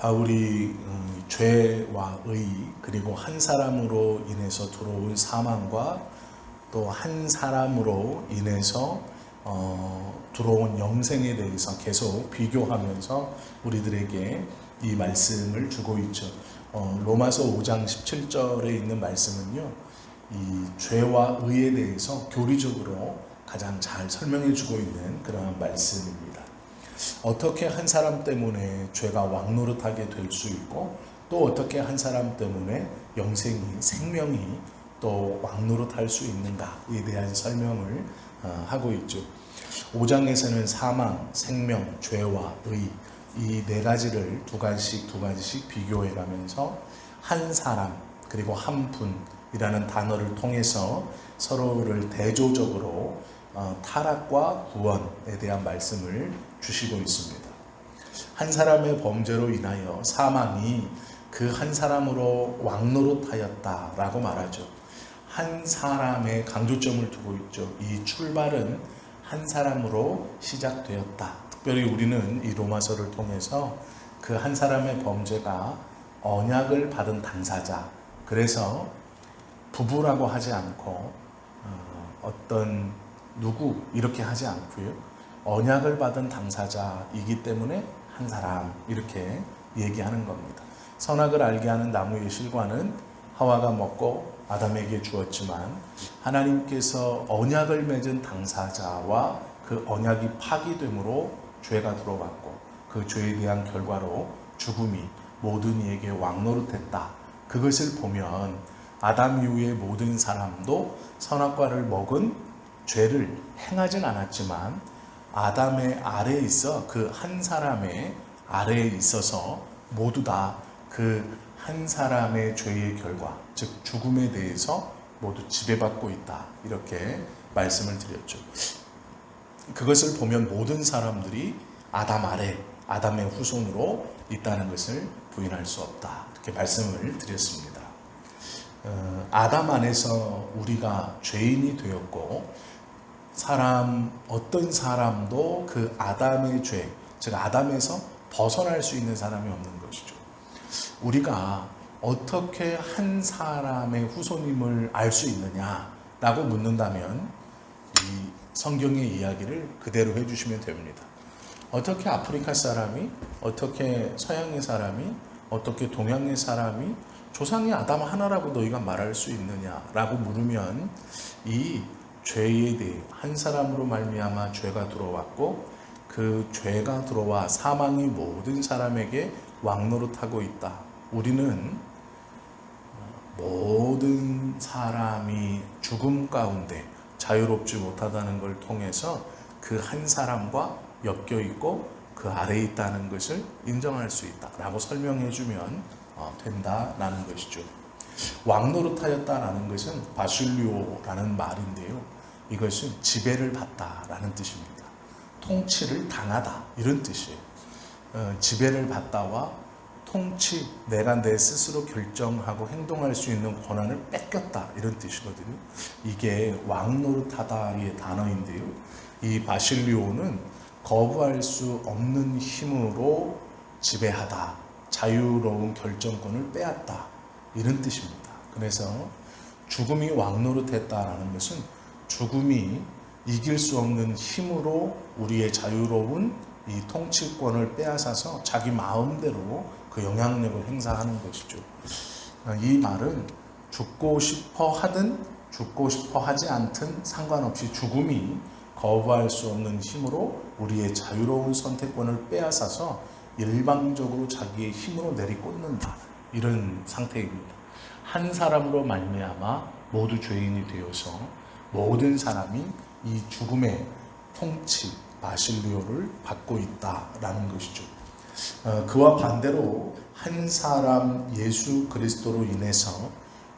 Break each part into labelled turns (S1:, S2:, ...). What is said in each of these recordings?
S1: 바울이 죄와 의 그리고 한 사람으로 인해서 들어온 사망과 또 한 사람으로 인해서 들어온 영생에 대해서 계속 비교하면서 우리들에게 이 말씀을 주고 있죠. 로마서 5장 17절에 있는 말씀은요, 이 죄와 의에 대해서 교리적으로 가장 잘 설명해 주고 있는 그런 말씀입니다. 어떻게 한 사람 때문에 죄가 왕노릇하게 될 수 있고, 또 어떻게 한 사람 때문에 영생이, 생명이 또 왕노릇할 수 있는가에 대한 설명을 하고 있죠. 5장에서는 사망, 생명, 죄와 의, 이 네 가지를 두 가지씩 비교해 가면서 한 사람 그리고 한 분이라는 단어를 통해서 서로를 대조적으로 타락과 구원에 대한 말씀을 주시고 있습니다. 한 사람의 범죄로 인하여 사망이 그 한 사람으로 왕노릇하였다라고 말하죠. 한 사람의 강조점을 두고 있죠. 이 출발은 한 사람으로 시작되었다. 특별히 우리는 이 로마서를 통해서 그 한 사람의 범죄가 언약을 받은 당사자, 그래서 부부라고 하지 않고 어떤 누구 이렇게 하지 않고요, 언약을 받은 당사자이기 때문에 한 사람 이렇게 얘기하는 겁니다. 선악을 알게 하는 나무의 실과는 하와가 먹고 아담에게 주었지만, 하나님께서 언약을 맺은 당사자와 그 언약이 파기됨으로 죄가 들어왔고, 그 죄에 대한 결과로 죽음이 모든 이에게 왕노릇했다. 그것을 보면 아담 이후의 모든 사람도 선악과를 먹은 죄를 행하진 않았지만, 아담의 아래에 있어 그 한 사람의 아래에 있어서 모두 다 그 한 사람의 죄의 결과, 즉 죽음에 대해서 모두 지배받고 있다. 이렇게 말씀을 드렸죠. 그것을 보면 모든 사람들이 아담 아래, 아담의 후손으로 있다는 것을 부인할 수 없다. 이렇게 말씀을 드렸습니다. 아담 안에서 우리가 죄인이 되었고, 어떤 사람도 그 아담의 죄, 즉 아담에서 벗어날 수 있는 사람이 없는 것이죠. 우리가 어떻게 한 사람의 후손임을 알 수 있느냐라고 묻는다면 이 성경의 이야기를 그대로 해주시면 됩니다. 어떻게 아프리카 사람이, 어떻게 서양의 사람이, 어떻게 동양의 사람이 조상이 아담 하나라고 너희가 말할 수 있느냐라고 물으면, 이 죄에 대해 한 사람으로 말미암아 죄가 들어왔고, 그 죄가 들어와 사망이 모든 사람에게 왕노릇하고 있다. 우리는 모든 사람이 죽음 가운데 자유롭지 못하다는 걸 통해서 그 한 사람과 엮여 있고 그 아래에 있다는 것을 인정할 수 있다라고 설명해 주면 된다라는 것이죠. 왕노릇하였다라는 것은 바실리오라는 말인데요, 이것은 지배를 받다라는 뜻입니다. 통치를 당하다 이런 뜻이에요. 지배를 받다와 통치, 내가 내 스스로 결정하고 행동할 수 있는 권한을 뺏겼다 이런 뜻이거든요. 이게 왕노릇하다의 단어인데요, 이 바실리오는 거부할 수 없는 힘으로 지배하다, 자유로운 결정권을 빼앗다 이런 뜻입니다. 그래서 죽음이 왕노릇했다라는 것은 죽음이 이길 수 없는 힘으로 우리의 자유로운 이 통치권을 빼앗아서 자기 마음대로 그 영향력을 행사하는 것이죠. 이 말은 죽고 싶어 하든 죽고 싶어 하지 않든 상관없이 죽음이 거부할 수 없는 힘으로 우리의 자유로운 선택권을 빼앗아서 일방적으로 자기의 힘으로 내리꽂는다, 이런 상태입니다. 한 사람으로 말미암아 모두 죄인이 되어서 모든 사람이 이 죽음의 통치, 바실리오를 받고 있다라는 것이죠. 그와 반대로 한 사람 예수 그리스도로 인해서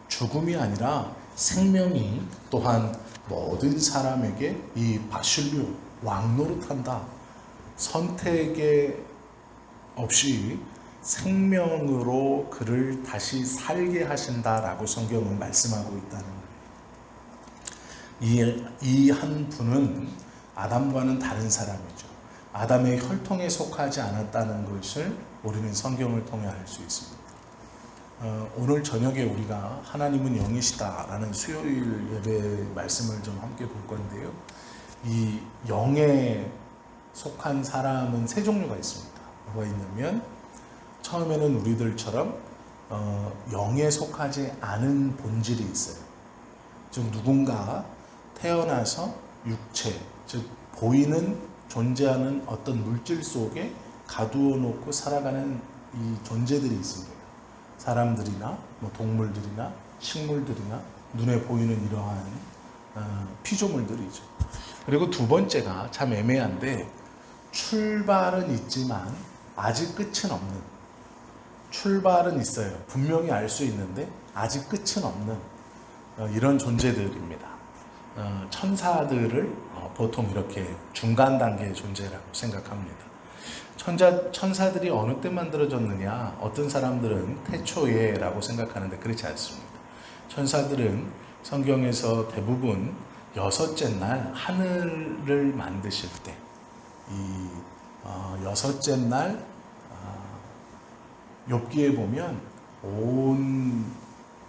S1: 죽음이 아니라 생명이 또한 모든 사람에게 이 바실리오, 왕노릇한다. 선택에 없이 생명으로 그를 다시 살게 하신다라고 성경은 말씀하고 있다는 거예요. 이 한 분은 아담과는 다른 사람이죠. 아담의 혈통에 속하지 않았다는 것을 우리는 성경을 통해 알 수 있습니다. 오늘 저녁에 우리가 하나님은 영이시다라는 수요일 예배 말씀을 좀 함께 볼 건데요. 이 영에 속한 사람은 세 종류가 있습니다. 뭐가 있냐면 처음에는 우리들처럼 영에 속하지 않은 본질이 있어요. 즉 누군가 태어나서 육체, 즉 보이는 존재하는 어떤 물질 속에 가두어 놓고 살아가는 이 존재들이 있습니다. 사람들이나 뭐 동물들이나 식물들이나 눈에 보이는 이러한 피조물들이죠. 그리고 두 번째가 참 애매한데 출발은 있지만 아직 끝은 없는, 출발은 있어요. 분명히 알 수 있는데 아직 끝은 없는 이런 존재들입니다. 천사들을 보통 이렇게 중간 단계의 존재라고 생각합니다. 천사들이 어느 때 만들어졌느냐? 어떤 사람들은 태초에라고 생각하는데 그렇지 않습니다. 천사들은 성경에서 대부분 여섯째 날 하늘을 만드실 때, 이 여섯째 날 욥기에 보면 온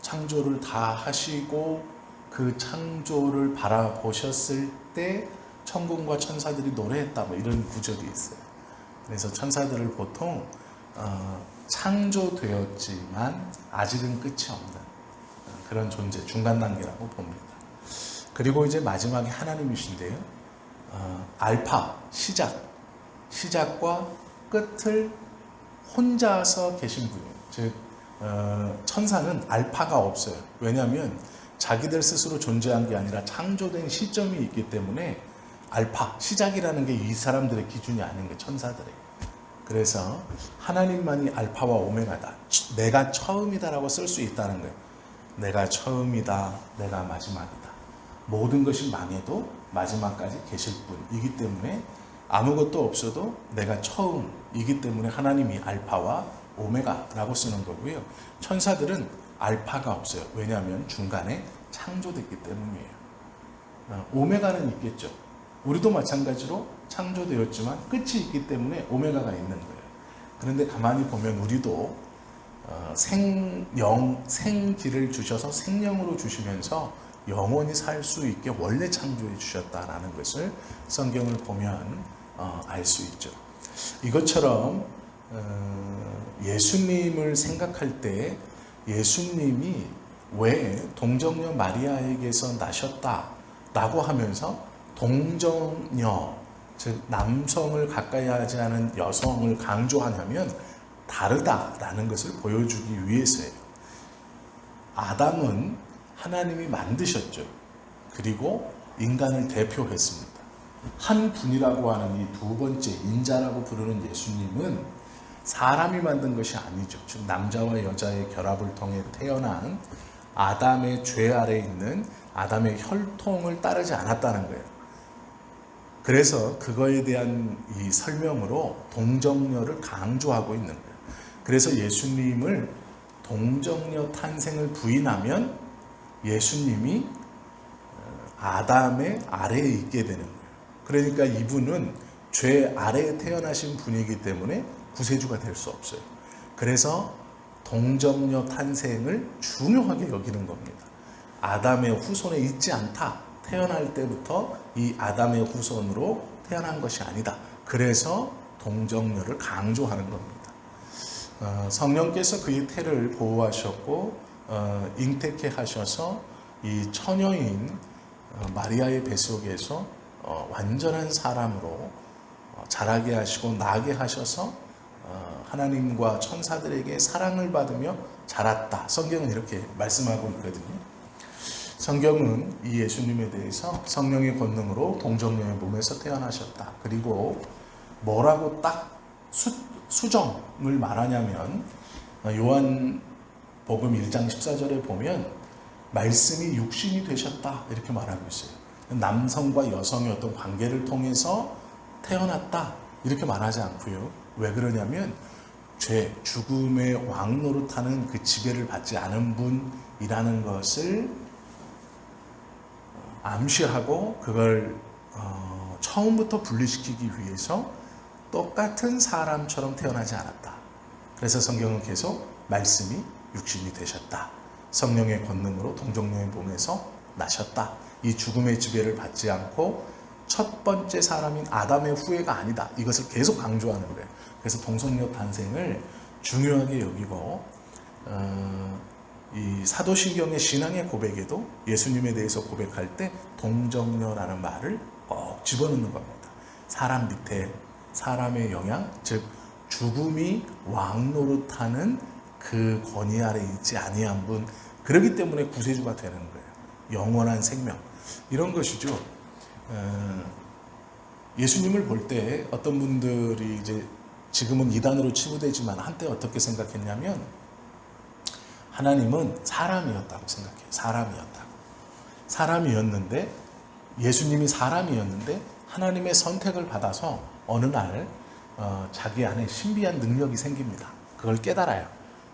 S1: 창조를 다 하시고 그 창조를 바라보셨을 때 천군과 천사들이 노래했다, 뭐 이런 구절이 있어요. 그래서 천사들을 보통 창조되었지만 아직은 끝이 없는 그런 존재, 중간 단계라고 봅니다. 그리고 이제 마지막에 하나님이신데요. 알파, 시작과 끝을 혼자서 계신 분이에요. 즉 천사는 알파가 없어요. 왜냐하면 자기들 스스로 존재한 게 아니라 창조된 시점이 있기 때문에 알파, 시작이라는 게 이 사람들의 기준이 아닌 게 천사들이에요. 그래서 하나님만이 알파와 오메가다. 내가 처음이다라고 쓸 수 있다는 거예요. 내가 처음이다, 내가 마지막이다. 모든 것이 망해도 마지막까지 계실 분이기 때문에 아무것도 없어도 내가 처음이기 때문에 하나님이 알파와 오메가라고 쓰는 거고요. 천사들은 알파가 없어요. 왜냐하면 중간에 창조됐기 때문이에요. 오메가는 있겠죠. 우리도 마찬가지로 창조되었지만 끝이 있기 때문에 오메가가 있는 거예요. 그런데 가만히 보면 우리도 생기를 주셔서 생명으로 주시면서 영원히 살 수 있게 원래 창조해 주셨다라는 것을 성경을 보면 알 수 있죠. 이것처럼 예수님을 생각할 때 예수님이 왜 동정녀 마리아에게서 나셨다라고 하면서 동정녀, 즉 남성을 가까이 하지 않은 여성을 강조하냐면 다르다라는 것을 보여주기 위해서예요. 아담은 하나님이 만드셨죠. 그리고 인간을 대표했습니다. 한 분이라고 하는 이 두 번째 인자라고 부르는 예수님은 사람이 만든 것이 아니죠. 즉 남자와 여자의 결합을 통해 태어난 아담의 죄 아래 있는 아담의 혈통을 따르지 않았다는 거예요. 그래서 그거에 대한 이 설명으로 동정녀를 강조하고 있는 거예요. 그래서 예수님을 동정녀 탄생을 부인하면 예수님이 아담의 아래에 있게 되는 거예요. 그러니까 이분은 죄 아래에 태어나신 분이기 때문에 구세주가 될 수 없어요. 그래서 동정녀 탄생을 중요하게 여기는 겁니다. 아담의 후손에 있지 않다. 태어날 때부터 이 아담의 후손으로 태어난 것이 아니다. 그래서 동정녀를 강조하는 겁니다. 성령께서 그의 태를 보호하셨고 잉태케 하셔서 이 처녀인 마리아의 뱃속에서 완전한 사람으로 자라게 하시고 나게 하셔서 하나님과 천사들에게 사랑을 받으며 자랐다. 성경은 이렇게 말씀하고 있거든요. 성경은 이 예수님에 대해서 성령의 권능으로 동정녀의 몸에서 태어나셨다. 그리고 뭐라고 딱 수정을 말하냐면 요한복음 1장 14절에 보면 말씀이 육신이 되셨다 이렇게 말하고 있어요. 남성과 여성의 어떤 관계를 통해서 태어났다 이렇게 말하지 않고요. 왜 그러냐면 죄, 죽음의 왕노릇하는 그 지배를 받지 않은 분이라는 것을 암시하고 그걸 처음부터 분리시키기 위해서 똑같은 사람처럼 태어나지 않았다. 그래서 성경은 계속 말씀이 육신이 되셨다. 성령의 권능으로 동정녀의 몸에서 나셨다. 이 죽음의 지배를 받지 않고 첫 번째 사람인 아담의 후예가 아니다. 이것을 계속 강조하는 거예요. 그래서 동성녀 탄생을 중요하게 여기고 이 사도신경의 신앙의 고백에도 예수님에 대해서 고백할 때 동정녀라는 말을 꼭 집어넣는 겁니다. 사람 밑에 사람의 영향, 즉 죽음이 왕노릇하는 그 권위 아래 있지 아니한 분, 그렇기 때문에 구세주가 되는 거예요. 영원한 생명, 이런 것이죠. 예수님을 볼 때 어떤 분들이 이제 지금은 이단으로 치부되지만 한때 어떻게 생각했냐면 하나님은 사람이었다고 생각해요. 사람이었는데 예수님이 사람이었는데 하나님의 선택을 받아서 어느 날 자기 안에 신비한 능력이 생깁니다. 그걸 깨달아요.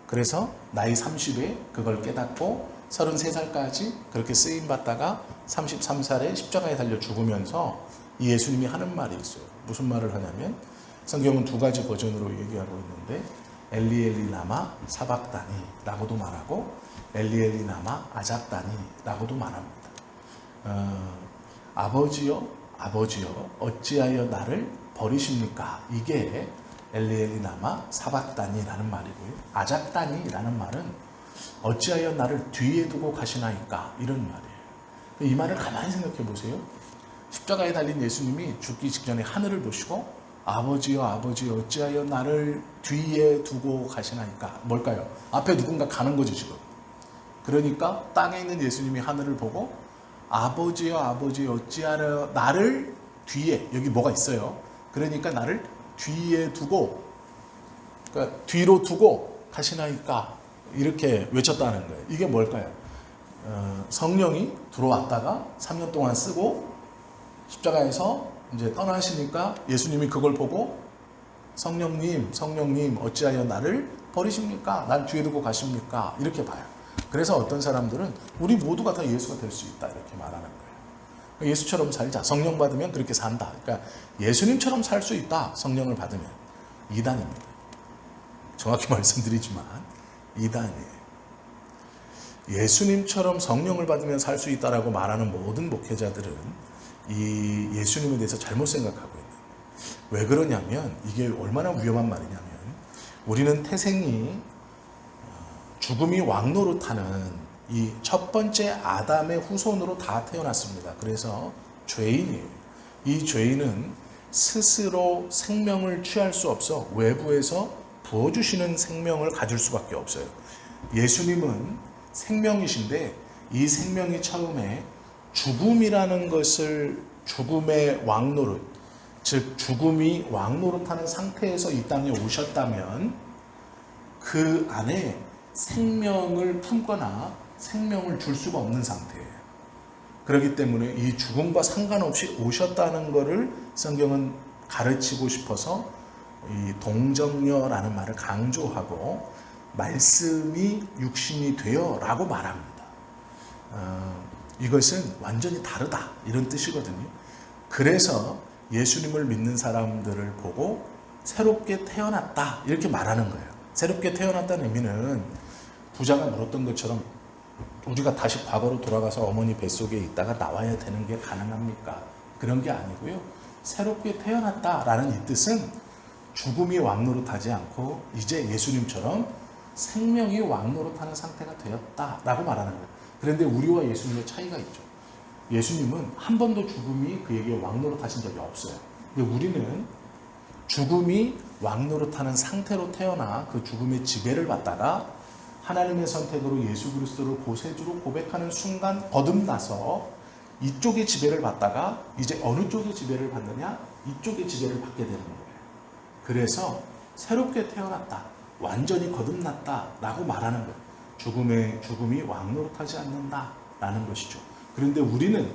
S1: 그래서 나이 30에 그걸 깨닫고 33살까지 그렇게 쓰임받다가 33살에 십자가에 달려 죽으면서 이 예수님이 하는 말이 있어요. 무슨 말을 하냐면 성경은 두 가지 버전으로 얘기하고 있는데 엘리 엘리 라마 사박다니 라고도 말하고 엘리 엘리 라마 아잡다니 라고도 말합니다. 아버지여 어찌하여 나를 버리십니까? 이게 엘리 엘리 라마 사박다니 라는 말이고요. 아잡다니 라는 말은 어찌하여 나를 뒤에 두고 가시나이까, 이런 말이에요. 이 말을 가만히 생각해 보세요. 십자가에 달린 예수님이 죽기 직전에 하늘을 보시고 아버지여 어찌하여 나를 뒤에 두고 가시나이까. 뭘까요? 앞에 누군가 가는 거죠 지금. 그러니까 땅에 있는 예수님이 하늘을 보고 아버지여 어찌하여 나를 뒤에, 여기 뭐가 있어요. 그러니까 나를 뒤에 두고, 그러니까 뒤로 두고 가시나이까, 이렇게 외쳤다는 거예요. 이게 뭘까요? 성령이 들어왔다가 3년 동안 쓰고 십자가에서 이제 떠나시니까 예수님이 그걸 보고 성령님 어찌하여 나를 버리십니까? 날 뒤에 두고 가십니까? 이렇게 봐요. 그래서 어떤 사람들은 우리 모두가 다 예수가 될 수 있다, 이렇게 말하는 거예요. 예수처럼 살자. 성령 받으면 그렇게 산다. 그러니까 예수님처럼 살 수 있다, 성령을 받으면. 이단입니다. 정확히 말씀드리지만 이단이에요. 예수님처럼 성령을 받으면 살 수 있다라고 말하는 모든 목회자들은 이 예수님에 대해서 잘못 생각하고 있는. 왜 그러냐면 이게 얼마나 위험한 말이냐면 우리는 태생이 죽음이 왕노릇하는 이 첫 번째 아담의 후손으로 다 태어났습니다. 그래서 죄인이에요. 이 죄인은 스스로 생명을 취할 수 없어 외부에서 부어주시는 생명을 가질 수밖에 없어요. 예수님은 생명이신데 이 생명이 처음에 죽음이라는 것을, 죽음의 왕노릇, 즉 죽음이 왕노릇하는 상태에서 이 땅에 오셨다면 그 안에 생명을 품거나 생명을 줄 수가 없는 상태예요. 그렇기 때문에 이 죽음과 상관없이 오셨다는 것을 성경은 가르치고 싶어서 이 동정녀라는 말을 강조하고 말씀이 육신이 되어 라고 말합니다. 이것은 완전히 다르다, 이런 뜻이거든요. 그래서 예수님을 믿는 사람들을 보고 새롭게 태어났다, 이렇게 말하는 거예요. 새롭게 태어났다는 의미는 부자가 물었던 것처럼 우리가 다시 과거로 돌아가서 어머니 뱃속에 있다가 나와야 되는 게 가능합니까? 그런 게 아니고요. 새롭게 태어났다라는 이 뜻은 죽음이 왕노릇하지 않고 이제 예수님처럼 생명이 왕노릇하는 상태가 되었다라고 말하는 거예요. 그런데 우리와 예수님의 차이가 있죠. 예수님은 한 번도 죽음이 그에게 왕노릇하신 적이 없어요. 근데 우리는 죽음이 왕노릇하는 상태로 태어나 그 죽음의 지배를 받다가 하나님의 선택으로 예수 그리스도를 구세주로 고백하는 순간 거듭나서 이쪽의 지배를 받다가 이제 어느 쪽의 지배를 받느냐? 이쪽의 지배를 받게 되는 거예요. 그래서 새롭게 태어났다, 완전히 거듭났다 라고 말하는 거예요. 죽음이 왕노릇하지 않는다라는 것이죠. 그런데 우리는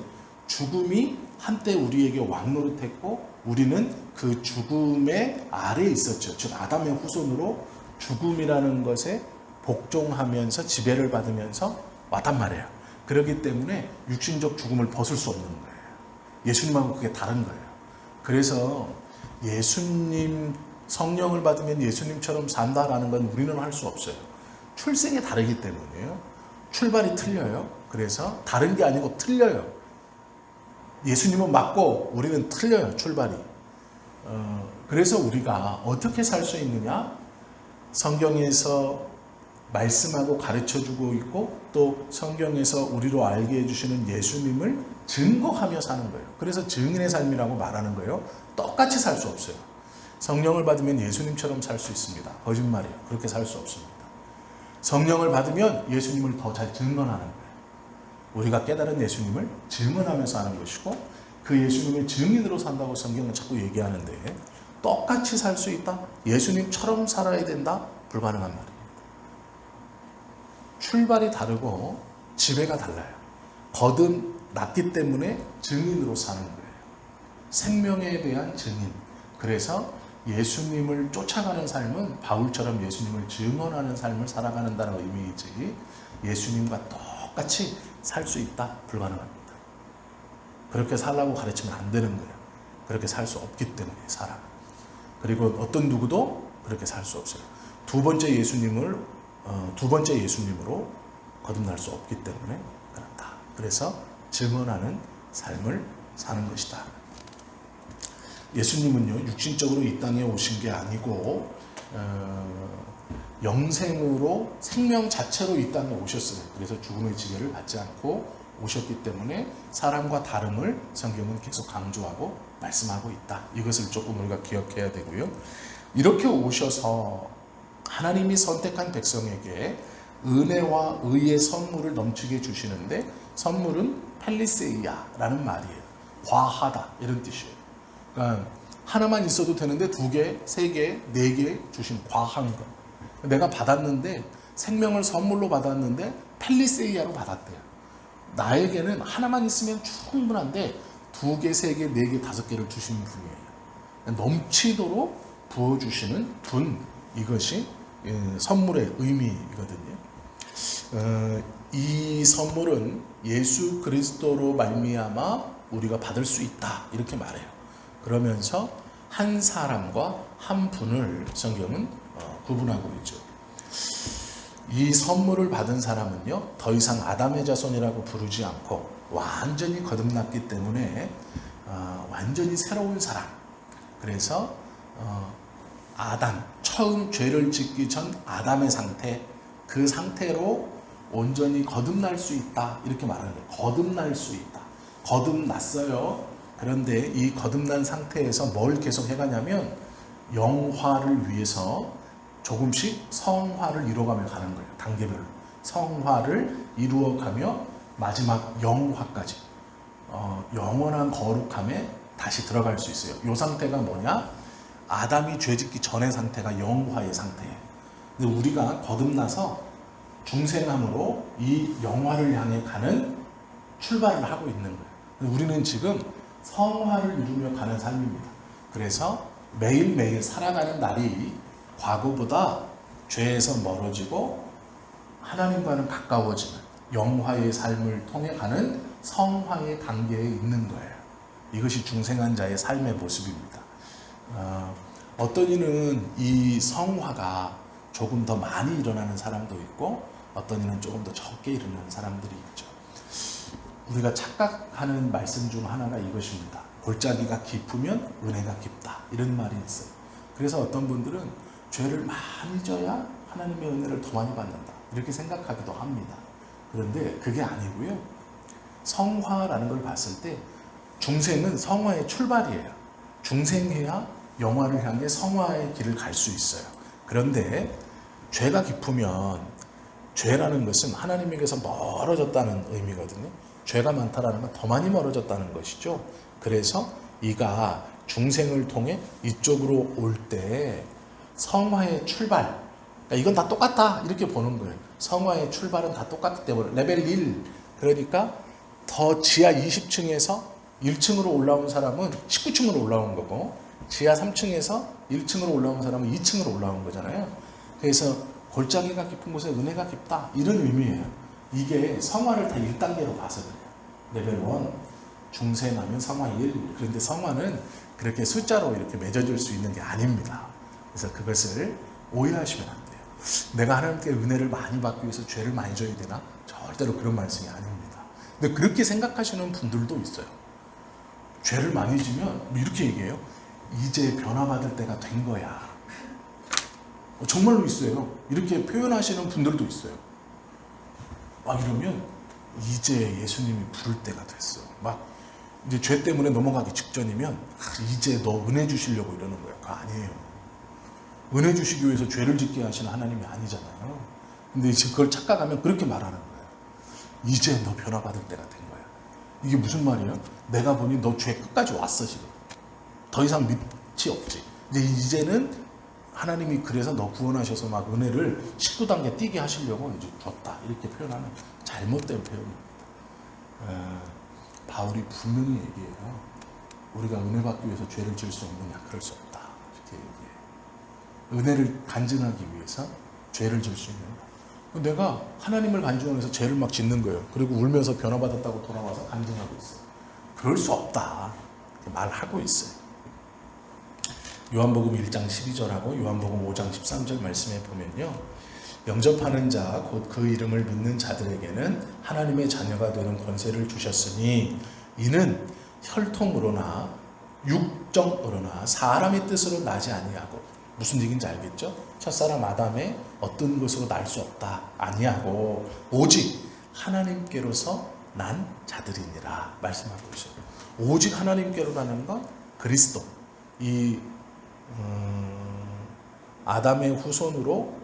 S1: 죽음이 한때 우리에게 왕노릇했고 우리는 그 죽음의 아래에 있었죠. 즉 아담의 후손으로 죽음이라는 것에 복종하면서 지배를 받으면서 왔단 말이에요. 그렇기 때문에 육신적 죽음을 벗을 수 없는 거예요. 예수님하고 그게 다른 거예요. 그래서 예수님 성령을 받으면 예수님처럼 산다라는 건 우리는 할 수 없어요. 출생이 다르기 때문이에요. 출발이 틀려요. 그래서 다른 게 아니고 틀려요. 예수님은 맞고 우리는 틀려요. 출발이. 그래서 우리가 어떻게 살 수 있느냐? 성경에서 말씀하고 가르쳐주고 있고 또 성경에서 우리로 알게 해주시는 예수님을 증거하며 사는 거예요. 그래서 증인의 삶이라고 말하는 거예요. 똑같이 살 수 없어요. 성령을 받으면 예수님처럼 살 수 있습니다. 거짓말이에요. 그렇게 살 수 없습니다. 성령을 받으면 예수님을 더 잘 증언하는 거예요. 우리가 깨달은 예수님을 증언하면서 하는 것이고 그 예수님을 증인으로 산다고 성경은 자꾸 얘기하는데 똑같이 살 수 있다? 예수님처럼 살아야 된다? 불가능한 말이에요. 출발이 다르고 지배가 달라요. 거듭났기 때문에 증인으로 사는 거예요. 생명에 대한 증인. 그래서 예수님을 쫓아가는 삶은 바울처럼 예수님을 증언하는 삶을 살아가는다는 의미이지 예수님과 똑같이 살 수 있다? 불가능합니다. 그렇게 살라고 가르치면 안 되는 거예요. 그렇게 살 수 없기 때문에 사람. 그리고 어떤 누구도 그렇게 살 수 없어요. 두 번째 예수님으로 거듭날 수 없기 때문에 그렇다. 그래서 증언하는 삶을 사는 것이다. 예수님은요 육신적으로 이 땅에 오신 게 아니고 영생으로 생명 자체로 이 땅에 오셨어요. 그래서 죽음의 지배를 받지 않고 오셨기 때문에 사람과 다름을 성경은 계속 강조하고 말씀하고 있다. 이것을 조금 우리가 기억해야 되고요. 이렇게 오셔서 하나님이 선택한 백성에게 은혜와 의의 선물을 넘치게 주시는데 선물은 펠리세이아라는 말이에요. 과하다 이런 뜻이에요. 그러니까 하나만 있어도 되는데 2개, 3개, 4개 주신 과한 것. 내가 받았는데 생명을 선물로 받았는데 펠리세이아로 받았대요. 나에게는 하나만 있으면 충분한데 2개, 3개, 4개, 5개를 주시는 분이에요. 넘치도록 부어주시는 분. 이것이 선물의 의미거든요. 이 선물은 예수 그리스도로 말미암아 우리가 받을 수 있다 이렇게 말해요. 그러면서 한 사람과 한 분을 성경은 구분하고 있죠. 이 선물을 받은 사람은요 더 이상 아담의 자손이라고 부르지 않고 완전히 거듭났기 때문에 완전히 새로운 사람. 그래서 아담, 처음 죄를 짓기 전 아담의 상태, 그 상태로 온전히 거듭날 수 있다 이렇게 말하는 거예요. 거듭날 수 있다. 거듭났어요. 그런데 이 거듭난 상태에서 뭘 계속 해가냐면 영화를 위해서 조금씩 성화를 이루어가며 가는 거예요. 단계별로 성화를 이루어가며 마지막 영화까지 영원한 거룩함에 다시 들어갈 수 있어요. 이 상태가 뭐냐? 아담이 죄짓기 전의 상태가 영화의 상태예요. 근데 우리가 거듭나서 중생함으로 이 영화를 향해 가는 출발을 하고 있는 거예요. 우리는 지금 성화를 이루며 가는 삶입니다. 그래서 매일매일 살아가는 날이 과거보다 죄에서 멀어지고 하나님과는 가까워지는 영화의 삶을 통해 가는 성화의 단계에 있는 거예요. 이것이 중생한 자의 삶의 모습입니다. 어떤 이는 이 성화가 조금 더 많이 일어나는 사람도 있고 어떤 이는 조금 더 적게 일어나는 사람들이 있죠. 우리가 착각하는 말씀 중 하나가 이것입니다. 골짜기가 깊으면 은혜가 깊다 이런 말이 있어요. 그래서 어떤 분들은 죄를 많이 져야 하나님의 은혜를 더 많이 받는다 이렇게 생각하기도 합니다. 그런데 그게 아니고요. 성화라는 걸 봤을 때 중생은 성화의 출발이에요. 중생해야 영화를 향해 성화의 길을 갈 수 있어요. 그런데 죄가 깊으면 죄라는 것은 하나님에게서 멀어졌다는 의미거든요. 죄가 많다라는 건 더 많이 멀어졌다는 것이죠. 그래서 이가 중생을 통해 이쪽으로 올 때 성화의 출발, 그러니까 이건 다 똑같다 이렇게 보는 거예요. 성화의 출발은 다 똑같기 때문에 레벨 1, 그러니까 더 지하 20층에서 1층으로 올라온 사람은 19층으로 올라온 거고 지하 3층에서 1층으로 올라온 사람은 2층으로 올라온 거잖아요. 그래서 골짜기가 깊은 곳에 은혜가 깊다 이런 의미예요. 이게 성화를 다 1단계로 봐서 그래요. 레벨 1, 중생하면 성화 1. 그런데 성화는 그렇게 숫자로 이렇게 맺어질 수 있는 게 아닙니다. 그래서 그것을 오해하시면 안 돼요. 내가 하나님께 은혜를 많이 받기 위해서 죄를 많이 져야 되나? 절대로 그런 말씀이 아닙니다. 근데 그렇게 생각하시는 분들도 있어요. 죄를 많이 지면 이렇게 얘기해요. 이제 변화받을 때가 된 거야. 정말로 있어요. 이렇게 표현하시는 분들도 있어요. 이러면 이제 예수님이 부를 때가 됐어. 막 이제 죄 때문에 넘어가기 직전이면 이제 너 은혜 주시려고 이러는 거야. 그거 아니에요. 은혜 주시기 위해서 죄를 짓게 하시는 하나님이 아니잖아요. 근데 지금 그걸 착각하면 그렇게 말하는 거예요. 이제 너 변화받을 때가 된 거야. 이게 무슨 말이에요? 내가 보니 너 죄 끝까지 왔어 지금. 더 이상 밑이 없지. 이제는 하나님이 그래서 너 구원하셔서 막 은혜를 19단계 뛰게 하시려고 이제 줬다. 이렇게 표현하는 잘못된 표현입니다. 바울이 분명히 얘기해요. 우리가 은혜 받기 위해서 죄를 지을 수 없느냐? 그럴 수 없다. 이렇게 얘기해요. 은혜를 간증하기 위해서 죄를 지을 수 있느냐? 내가 하나님을 간증하면서 죄를 막 짓는 거예요. 그리고 울면서 변화받았다고 돌아와서 간증하고 있어요. 그럴 수 없다. 이렇게 말하고 있어요. 요한복음 1장 12절하고 요한복음 5장 13절 말씀에 보면요. 영접하는 자, 곧 그 이름을 믿는 자들에게는 하나님의 자녀가 되는 권세를 주셨으니 이는 혈통으로나 육정으로나 사람의 뜻으로 나지 아니하고, 무슨 얘기인지 알겠죠? 첫사람 아담의 어떤 것으로 날 수 없다. 아니하고 오직 하나님께로서 난 자들이니라 말씀하고 있어요. 오직 하나님께로라는 건 그리스도, 이 아담의 후손으로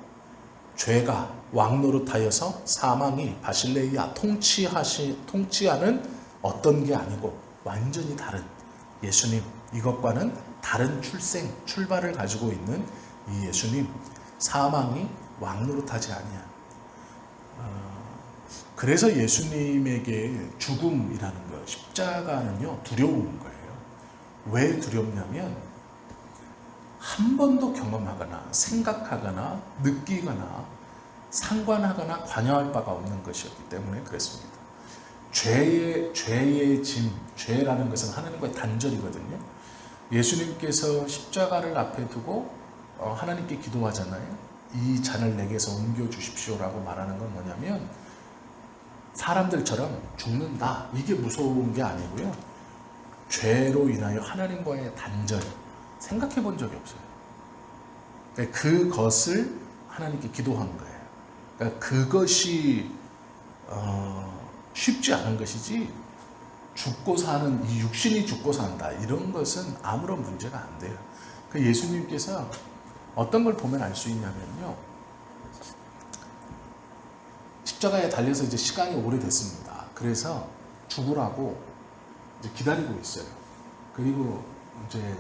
S1: 죄가 왕노릇하여서 사망이 바실레이아 통치하는 어떤 게 아니고 완전히 다른 예수님, 이것과는 다른 출발을 가지고 있는 이 예수님, 사망이 왕노릇하지 아니한. 그래서 예수님에게 죽음이라는 거, 십자가는요 두려운 거예요. 왜 두렵냐면 한 번도 경험하거나 생각하거나 느끼거나 상관하거나 관여할 바가 없는 것이었기 때문에 그랬습니다. 죄의 짐, 죄라는 것은 하나님과의 단절이거든요. 예수님께서 십자가를 앞에 두고 하나님께 기도하잖아요. 이 잔을 내게서 옮겨 주십시오라고 말하는 건 뭐냐면 사람들처럼 죽는다, 이게 무서운 게 아니고요. 죄로 인하여 하나님과의 단절, 생각해 본 적이 없어요. 그러니까 그것을 하나님께 기도한 거예요. 그러니까 그것이 쉽지 않은 것이지, 죽고 사는, 이 육신이 죽고 산다 이런 것은 아무런 문제가 안 돼요. 그 예수님께서 어떤 걸 보면 알 수 있냐면요, 십자가에 달려서 이제 시간이 오래됐습니다. 그래서 죽으라고 이제 기다리고 있어요. 그리고 이제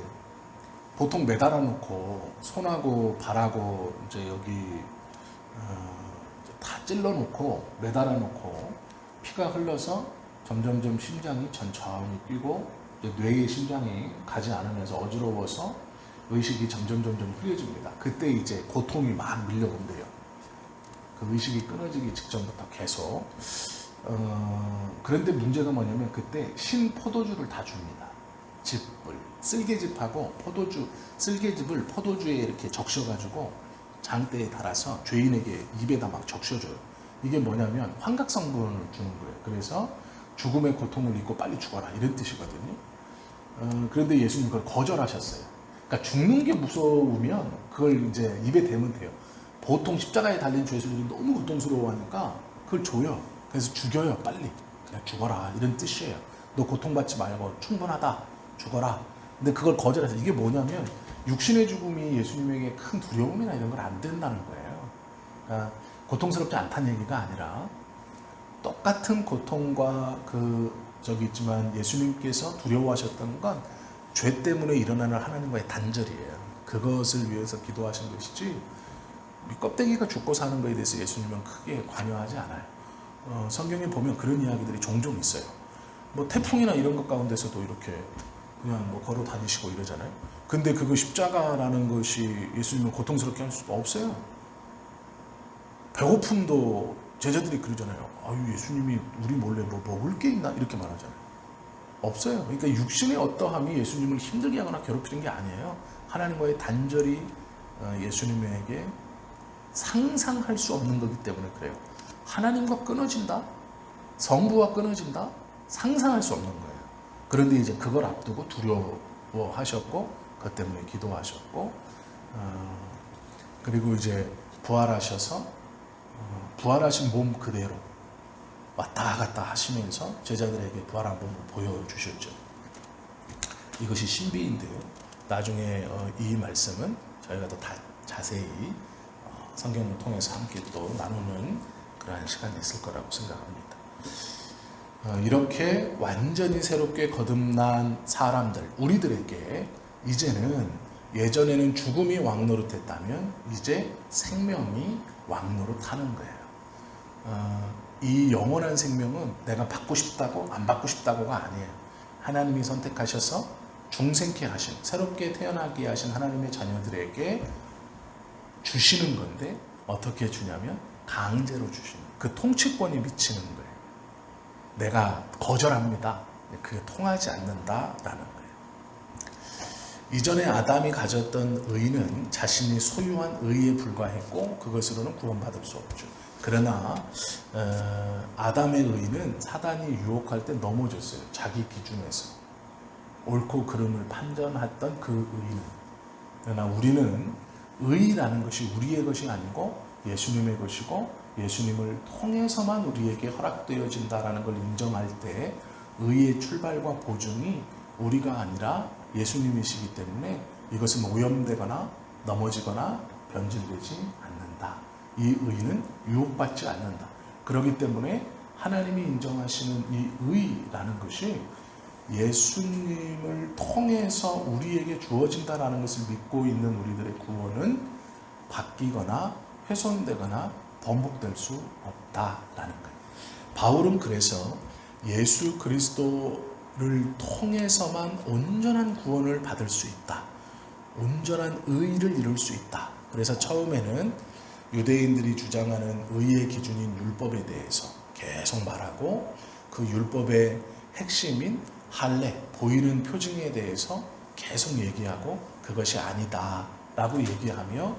S1: 보통 매달아 놓고 손하고 발하고 이제 여기 다 찔러 놓고 매달아 놓고 피가 흘러서 점점점 심장이 천천히 뛰고 뇌의 심장이 가지 않으면서 어지러워서 의식이 점점 흐려집니다. 그때 이제 고통이 막 밀려온대요. 그 의식이 끊어지기 직전부터 계속. 그런데 문제가 뭐냐면 그때 신 포도주를 다 줍니다. 즙을, 쓸개즙하고 포도주, 쓸개즙을 포도주에 이렇게 적셔가지고 장대에 달아서 죄인에게 입에다 막 적셔줘요. 이게 뭐냐면 환각 성분을 주는 거예요. 그래서 죽음의 고통을 잊고 빨리 죽어라, 이런 뜻이거든요. 그런데 예수님 그걸 거절하셨어요. 그러니까 죽는 게 무서우면 그걸 이제 입에 대면 돼요. 보통 십자가에 달린 죄수들이 너무 고통스러워하니까 그걸 줘요. 그래서 죽여요, 빨리. 그냥 죽어라, 이런 뜻이에요. 너 고통받지 말고 충분하다, 죽어라. 근데 그걸 거절해서, 이게 뭐냐면 육신의 죽음이 예수님에게 큰 두려움이나 이런 걸 안 된다는 거예요. 그러니까 고통스럽지 않다는 얘기가 아니라 똑같은 고통과 있지만 예수님께서 두려워하셨던 건 죄 때문에 일어나는 하나님과의 단절이에요. 그것을 위해서 기도하신 것이지, 껍데기가 죽고 사는 것에 대해서 예수님은 크게 관여하지 않아요. 성경에 보면 그런 이야기들이 종종 있어요. 뭐 태풍이나 이런 것 가운데서도 이렇게 그냥 뭐 걸어 다니시고 이러잖아요. 근데 그거 십자가라는 것이 예수님을 고통스럽게 할 수가 없어요. 배고픔도 제자들이 그러잖아요. 아유, 예수님이 우리 몰래 뭐 먹을 게 있나? 이렇게 말하잖아요. 없어요. 그러니까 육신의 어떠함이 예수님을 힘들게 하거나 괴롭히는 게 아니에요. 하나님과의 단절이 예수님에게 상상할 수 없는 거기 때문에 그래요. 하나님과 끊어진다? 성부와 끊어진다? 상상할 수 없는 거예요. 그런데 이제 그걸 앞두고 두려워하셨고 그것 때문에 기도하셨고 그리고 이제 부활하셔서 부활하신 몸 그대로 왔다 갔다 하시면서 제자들에게 부활한 몸을 보여주셨죠. 이것이 신비인데요. 나중에 이 말씀은 저희가 더 자세히 성경을 통해서 함께 또 나누는 그러한 시간이 있을 거라고 생각합니다. 이렇게 완전히 새롭게 거듭난 사람들, 우리들에게 이제는 예전에는 죽음이 왕노릇했다면 이제 생명이 왕노릇하는 거예요. 이 영원한 생명은 내가 받고 싶다고 안 받고 싶다고가 아니에요. 하나님이 선택하셔서 중생케 하신, 새롭게 태어나게 하신 하나님의 자녀들에게 주시는 건데 어떻게 주냐면 강제로 주시는 거예요. 그 통치권이 미치는 거예요. 내가 거절합니다. 그게 통하지 않는다라는 거예요. 이전에 아담이 가졌던 의는 자신이 소유한 의에 불과했고 그것으로는 구원받을 수 없죠. 그러나 아담의 의는 사단이 유혹할 때 넘어졌어요. 자기 기준에서 옳고 그름을 판단했던 그 의는. 그러나 우리는 의라는 것이 우리의 것이 아니고 예수님의 것이고 예수님을 통해서만 우리에게 허락되어진다라는 걸 인정할 때 의의 출발과 보증이 우리가 아니라 예수님이시기 때문에 이것은 오염되거나 넘어지거나 변질되지 않는다. 이 의는 유혹받지 않는다. 그렇기 때문에 하나님이 인정하시는 이 의라는 것이 예수님을 통해서 우리에게 주어진다라는 것을 믿고 있는 우리들의 구원은 바뀌거나 훼손되거나 번복될 수 없다라는 거예요. 바울은 그래서 예수 그리스도를 통해서만 온전한 구원을 받을 수 있다. 온전한 의를 이룰 수 있다. 그래서 처음에는 유대인들이 주장하는 의의 기준인 율법에 대해서 계속 말하고 그 율법의 핵심인 할례, 보이는 표징에 대해서 계속 얘기하고 그것이 아니다 라고 얘기하며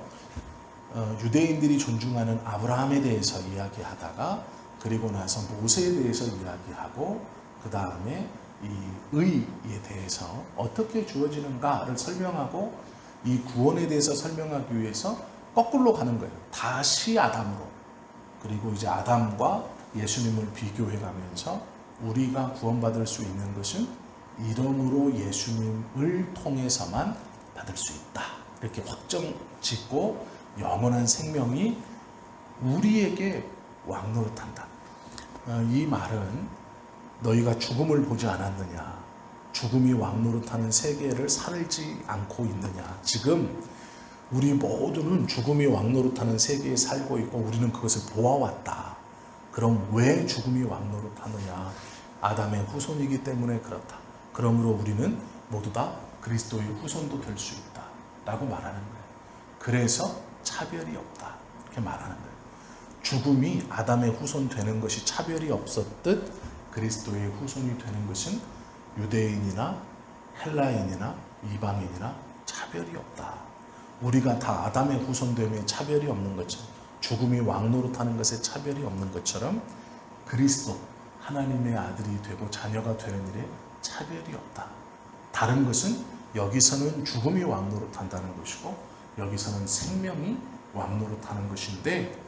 S1: 유대인들이 존중하는 아브라함에 대해서 이야기하다가 그리고 나서 모세에 대해서 이야기하고 그 다음에 이 의에 대해서 어떻게 주어지는가를 설명하고 이 구원에 대해서 설명하기 위해서 거꾸로 가는 거예요. 다시 아담으로. 그리고 이제 아담과 예수님을 비교해 가면서 우리가 구원받을 수 있는 것은 이름으로 예수님을 통해서만 받을 수 있다. 이렇게 확정 짓고 영원한 생명이 우리에게 왕노릇한다. 이 말은 너희가 죽음을 보지 않았느냐, 죽음이 왕노릇하는 세계를 살지 않고 있느냐. 지금 우리 모두는 죽음이 왕노릇하는 세계에 살고 있고 우리는 그것을 보아왔다. 그럼 왜 죽음이 왕노릇하느냐? 아담의 후손이기 때문에 그렇다. 그러므로 우리는 모두 다 그리스도의 후손도 될 수 있다 라고 말하는 거예요. 그래서 차별이 없다 이렇게 말하는 거예요. 죽음이 아담의 후손 되는 것이 차별이 없었듯 그리스도의 후손이 되는 것은 유대인이나 헬라인이나 이방인이나 차별이 없다. 우리가 다 아담의 후손됨에 차별이 없는 것처럼, 죽음이 왕노릇하는 것에 차별이 없는 것처럼 그리스도 하나님의 아들이 되고 자녀가 되는 일에 차별이 없다. 다른 것은 여기서는 죽음이 왕노릇한다는 것이고 여기서는 생명이 왕노릇하는 것인데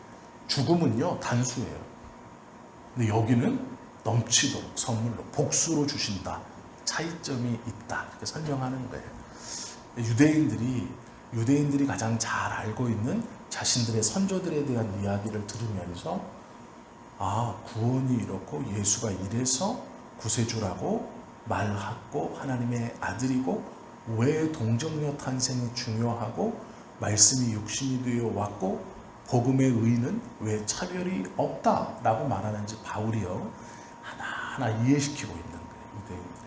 S1: 죽음은요 단수예요. 근데 여기는 넘치도록 선물로 복수로 주신다. 차이점이 있다. 이렇게 설명하는 거예요. 유대인들이 가장 잘 알고 있는 자신들의 선조들에 대한 이야기를 들으면서 구원이 이렇고 예수가 이래서 구세주라고 말하고 하나님의 아들이고 왜 동정녀 탄생이 중요하고 말씀이 육신이 되어 왔고 복음의 의는 왜 차별이 없다라고 말하는지 바울이요 하나하나 이해시키고 있는 거예요. 유대인들이.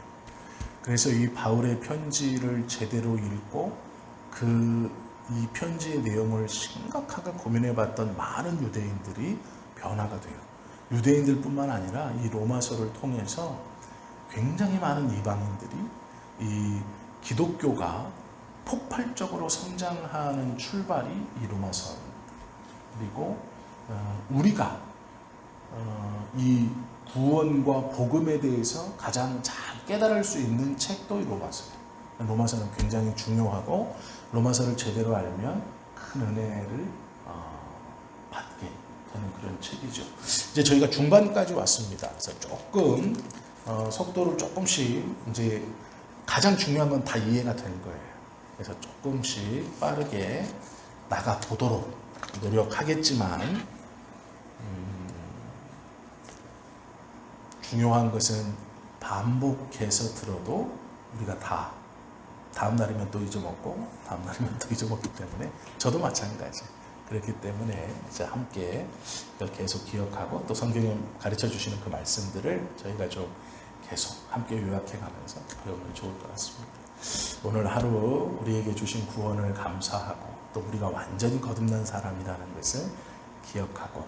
S1: 그래서 이 바울의 편지를 제대로 읽고 이 편지의 내용을 심각하게 고민해봤던 많은 유대인들이 변화가 돼요. 유대인들뿐만 아니라 이 로마서를 통해서 굉장히 많은 이방인들이 이 기독교가 폭발적으로 성장하는 출발이 이 로마서. 그리고 우리가 이 구원과 복음에 대해서 가장 잘 깨달을 수 있는 책도 이 로마서예요. 로마서는 굉장히 중요하고 로마서를 제대로 알면 큰 은혜를 받게 되는 그런 책이죠. 이제 저희가 중반까지 왔습니다. 그래서 조금 속도를 조금씩 이제 가장 중요한 건 다 이해가 된 거예요. 그래서 조금씩 빠르게 나가 보도록 노력하겠지만 중요한 것은 반복해서 들어도 우리가 다 다음 날이면 또 잊어먹고 다음 날이면 또 잊어먹기 때문에 저도 마찬가지. 그렇기 때문에 이제 함께 이걸 계속 기억하고 또 성경에 가르쳐 주시는 그 말씀들을 저희가 좀 계속 함께 요약해 가면서 배우면 좋을 것 같습니다. 오늘 하루 우리에게 주신 구원을 감사하고 또 우리가 완전히 거듭난 사람이라는 것을 기억하고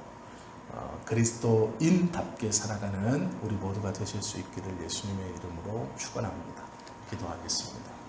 S1: 그리스도인답게 살아가는 우리 모두가 되실 수 있기를 예수님의 이름으로 축원합니다. 기도하겠습니다.